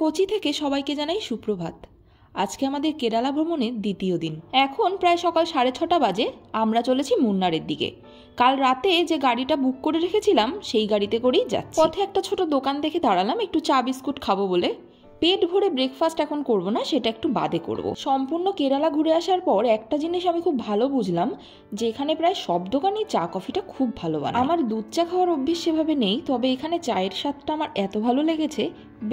কোচি থেকে সবাইকে জানাই সুপ্রভাত। আজকে আমাদের কেরালা ভ্রমণের দ্বিতীয় দিন। এখন প্রায় সকাল 6:30 বাজে। আমরা চলেছি মুন্নারের দিকে। কাল রাতে যে গাড়িটা বুক করে রেখেছিলাম সেই গাড়িতে করেই যাচ্ছি। পথে একটা ছোট দোকান দেখে দাঁড়ালাম একটু চা বিস্কুট খাবো বলে। পেট ভরে ব্রেকফাস্ট এখন করব না, সেটা একটু বাদে করব। সম্পূর্ণ কেরালা ঘুরে আসার পর একটা জিনিস আমি খুব ভালো বুঝলাম যে এখানে প্রায় সব দোকানেই চা কফিটা খুব ভালো বানায়। আমার দুধ চা খাওয়ার অভ্যেস সেভাবে নেই, তবে এখানে চায়ের স্বাদটা আমার এত ভালো লেগেছে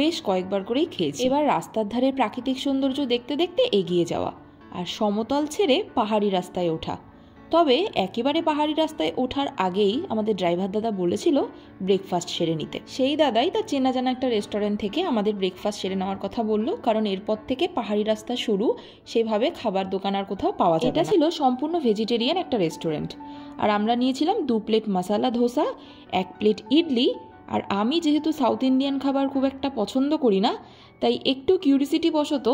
বেশ কয়েকবার করেই খেয়েছি। এবার রাস্তার ধারে প্রাকৃতিক সৌন্দর্য দেখতে দেখতে এগিয়ে যাওয়া আর সমতল ছেড়ে পাহাড়ি রাস্তায় ওঠা। তবে একেবারে পাহাড়ি রাস্তায় ওঠার আগেই আমাদের ড্রাইভার দাদা বলেছিল ব্রেকফাস্ট সেরে নিতে। সেই দাদাই তার চেনা জানা একটা রেস্টুরেন্ট থেকে আমাদের ব্রেকফাস্ট সেরে নেওয়ার কথা বললো, কারণ এরপর থেকে পাহাড়ি রাস্তা শুরু, সেভাবে খাবার দোকান আর কোথাও পাওয়া যায়। এটা ছিল সম্পূর্ণ ভেজিটেরিয়ান একটা রেস্টুরেন্ট। আর আমরা নিয়েছিলাম 2 প্লেট মশালা ধোসা, 1 প্লেট ইডলি। আর আমি যেহেতু সাউথ ইন্ডিয়ান খাবার খুব একটা পছন্দ করি না, তাই একটু কিউরিসিটি বশত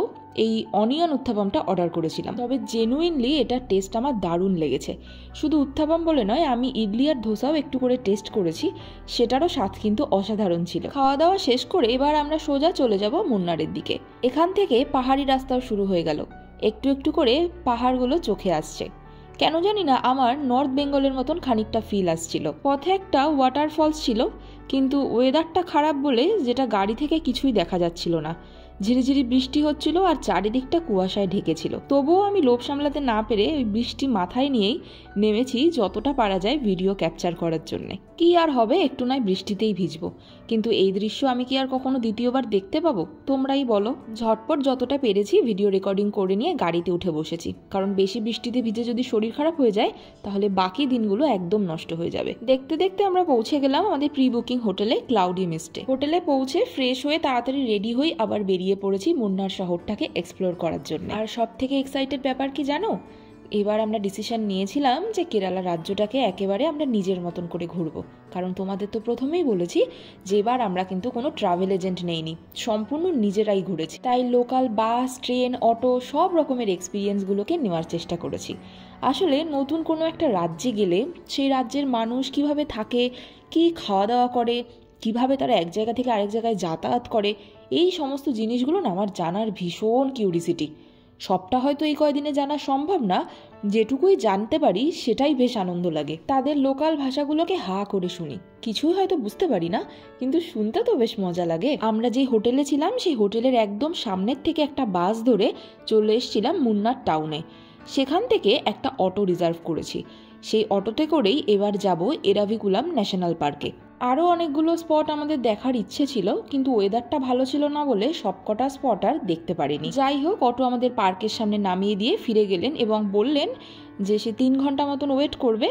এই অনিয়ন উত্থাপমটা অর্ডার করেছিলাম। তবে জেনুইনলি এটার টেস্ট আমার দারুণ লেগেছে। শুধু উত্থাপম বলে নয়, আমি ইডলি আর ধোসাও একটু করে টেস্ট করেছি, সেটারও স্বাদ কিন্তু অসাধারণ ছিল। খাওয়া দাওয়া শেষ করে এবার আমরা সোজা চলে যাব মুন্নারের দিকে। এখান থেকে পাহাড়ি রাস্তাও শুরু হয়ে গেল। একটু একটু করে পাহাড়গুলো চোখে আসছে। কেন জানি না আমার নর্থ বেঙ্গলের মতন খানিকটা ফিল আসছিল। পথে একটা ওয়াটারফলস ছিল, কিন্তু ওয়েদারটা খারাপ বলে যেটা গাড়ি থেকে কিছুই দেখা যাচ্ছিল না। ঝিরিঝিরি বৃষ্টি হচ্ছিল আর চারিদিকটা কুয়াশায় ঢেকেছিল। তবুও আমি লোভ সামলাতে না পেরে ওই বৃষ্টি মাথায় নিয়েই নেমেছি যতটা পারা যায় ভিডিও ক্যাপচার করার জন্য। কি আর হবে, একটু নয় বৃষ্টিতেই ভিজবো, কিন্তু এই দৃশ্য আমি কি আর কখনো দ্বিতীয়বার দেখতে পাবো? তোমরাই বলো। ঝটপট যতটা পেরেছি ভিডিও রেকর্ডিং করে নিয়ে গাড়িতে উঠে বসেছি, কারণ বেশি বৃষ্টিতে ভিজে যদি শরীর খারাপ হয়ে যায় তাহলে বাকি দিনগুলো একদম নষ্ট হয়ে যাবে। দেখতে দেখতে আমরা পৌঁছে গেলাম আমাদের প্রি বুকিং হোটেলে, ক্লাউডি মিস্টে। হোটেলে পৌঁছে ফ্রেশ হয়ে তাড়াতাড়ি রেডি হয়ে আবার বেরিয়ে পড়েছি মুন্নার শহরটাকে এক্সপ্লোর করার জন্য। আর সব থেকে এক্সাইটেড ব্যাপার কি জানো, এবার আমরা ডিসিশন নিয়েছিলাম যে কেরালা রাজ্যটাকে একেবারে আমরা নিজের মতন করে ঘুরবো। কারণ তোমাদের তো প্রথমেই বলেছি যে এবার আমরা কিন্তু কোনো ট্রাভেল এজেন্ট নেইনি, সম্পূর্ণ নিজেরাই ঘুরেছি। তাই লোকাল বাস, ট্রেন, অটো সব রকমের এক্সপিরিয়েন্সগুলোকে নেওয়ার চেষ্টা করেছি। আসলে নতুন কোনো একটা রাজ্যে গেলে সেই রাজ্যের মানুষ কিভাবে থাকে, কি খাওয়া দাওয়া করে, কিভাবে তারা এক জায়গা থেকে আরেক জায়গায় যাতায়াত করে, এই সমস্ত জিনিসগুলো না আমার জানার ভীষণ কিউরিসিটি। সবটা হয়তো এই কয়দিনে জানা সম্ভব না, যেটুকুই জানতে পারি সেটাই বেশ আনন্দ লাগে। তাদের লোকাল ভাষাগুলোকে হা করে শুনি, কিছুই হয়তো বুঝতে পারি না, কিন্তু শুনতে তো বেশ মজা লাগে। আমরা যে হোটেলে ছিলাম সেই হোটেলের একদম সামনের থেকে একটা বাস ধরে চলে এসেছিলাম মুন্নার টাউনে। সেখান থেকে একটা অটো রিজার্ভ করেছি। সেই অটোতে করেই এবার যাব এরাভিকুলাম ন্যাশনাল পার্কে। আরও অনেকগুলো স্পট আমাদের দেখার ইচ্ছে ছিল, কিন্তু ওয়েদারটা ভালো ছিল না বলে সবকটা স্পট আর দেখতে পারিনি। যাই হোক, অটো আমাদের পার্কের সামনে নামিয়ে দিয়ে ফিরে গেলেন এবং বললেন যে সে 3 ঘন্টা মতন ওয়েট করবে।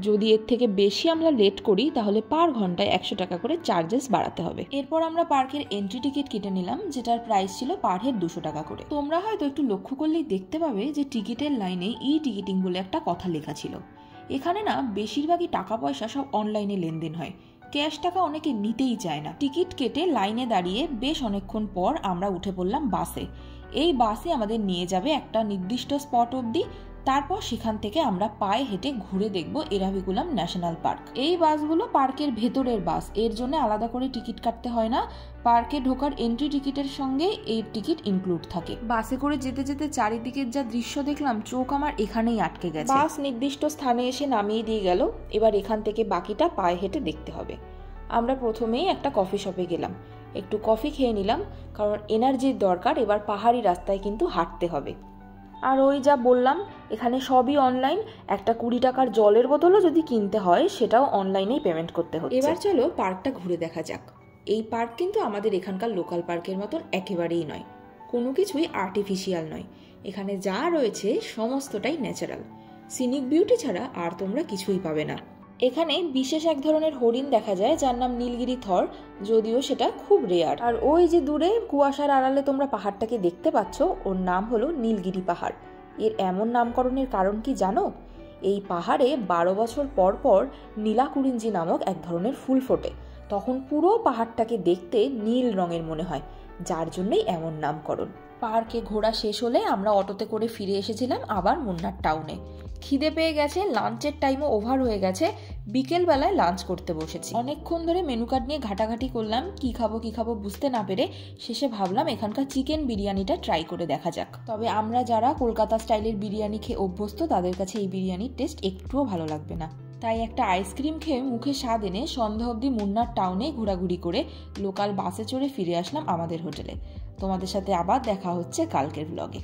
যদি এর থেকে বেশি আমরা লেট করি তাহলে পার ঘন্টায় 100 টাকা করে চার্জেস বাড়াতে হবে। এরপর আমরা পার্কের এন্ট্রি টিকিট কেটে নিলাম, যেটার প্রাইস ছিল পার হেড 200 টাকা করে। তোমরা হয়তো একটু লক্ষ্য করলেই দেখতে পাবে যে টিকিটের লাইনে ই টিকিটিং বলে একটা কথা লেখা ছিল। এখানে না বেশিরভাগই টাকা পয়সা সব অনলাইনে লেনদেন হয়, ক্যাশ টাকা অনেকে নিতেই চায় না। টিকিট কেটে লাইনে দাঁড়িয়ে বেশ অনেকক্ষণ পর আমরা উঠে পড়লাম বাসে। এই বাসে আমাদের নিয়ে যাবে একটা নির্দিষ্ট স্পট অবধি, তারপর সেখান থেকে আমরা পায়ে হেঁটে ঘুরে দেখব এরাভিকুলাম ন্যাশনাল পার্ক। এই বাসগুলো পার্কের ভেতরের বাস, এর জন্য আলাদা করে টিকিট কাটতে হয় না। পার্কে ঢোকার এন্ট্রি টিকিটের সঙ্গে এই টিকিট ইনক্লুড থাকে। বাসে করে যেতে যেতে চারিদিকের যা দৃশ্য দেখলাম, চোখ আমার এখানেই আটকে গেছে। বাস নির্দিষ্ট স্থানে এসে নামিয়ে দিয়ে গেল, এবার এখান থেকে বাকিটা পায়ে হেঁটে দেখতে হবে। আমরা প্রথমেই একটা কফি শপে গেলাম, একটু কফি খেয়ে নিলাম, কারণ এনার্জির দরকার। এবার পাহাড়ি রাস্তায় কিন্তু হাঁটতে হবে। আর ওই যা বললাম, এখানে সবই অনলাইন। একটা 20 টাকার জলের বোতলও যদি কিনতে হয় সেটাও অনলাইনেই পেমেন্ট করতে হচ্ছে। এবার চলো পার্কটা ঘুরে দেখা যাক। এই পার্ক কিন্তু আমাদের এখানকার লোকাল পার্কের মতন একেবারেই নয়, কোনো কিছুই আর্টিফিশিয়াল নয়। এখানে যা রয়েছে সমস্তটাই ন্যাচারাল। সিনিক বিউটি ছাড়া আর তোমরা কিছুই পাবে না। এখানে বিশেষ এক ধরনের হরিণ দেখা যায় যার নাম নীলগিরি থর, যদিও সেটা খুব রেয়ার। আর ওই যে দূরে কুয়াশার আড়ালে তোমরা পাহাড়টাকে দেখতে পাচ্ছ, ওর নাম হলো নীলগিরি পাহাড়। এর এমন নামকরণের কারণ কি জানো? এই পাহাড়ে 12 বছর পর পর নীলাকুরিঞ্জি নামক এক ধরনের ফুল ফোটে। তখন পুরো পাহাড়টাকে দেখতে নীল রঙের মনে হয়, যার জন্যই এমন নামকরণ। পার্কে ঘোরা শেষ হলে আমরা অটোতে করে ফিরে এসেছিলাম আবার মুন্নার টাউনে। খিদে পেয়ে গেছে, লাঞ্চের টাইমও ওভার হয়ে গেছে, বিকেলবেলায় লাঞ্চ করতে বসেছি। অনেকক্ষণ ধরে মেনু কার্ড নিয়ে ঘাটাঘাটি করলাম, কি খাবো বুঝতে না পেরে শেষে ভাবলাম এখানকার চিকেন বিরিয়ানিটা ট্রাই করে দেখা যাক। তবে আমরা যারা কলকাতা স্টাইলের বিরিয়ানি খেয়ে অভ্যস্ত তাদের কাছে এই বিরিয়ানির টেস্ট একটুও ভালো লাগবে না। তাই একটা আইসক্রিম খেয়ে মুখে স্বাদ এনে সন্ধ্যা অবধি মুন্নার টাউনে ঘোরাঘুরি করে লোকাল বাসে চড়ে ফিরে আসলাম আমাদের হোটেলে। তোমাদের সাথে আবার দেখা হচ্ছে কালকের ব্লগে।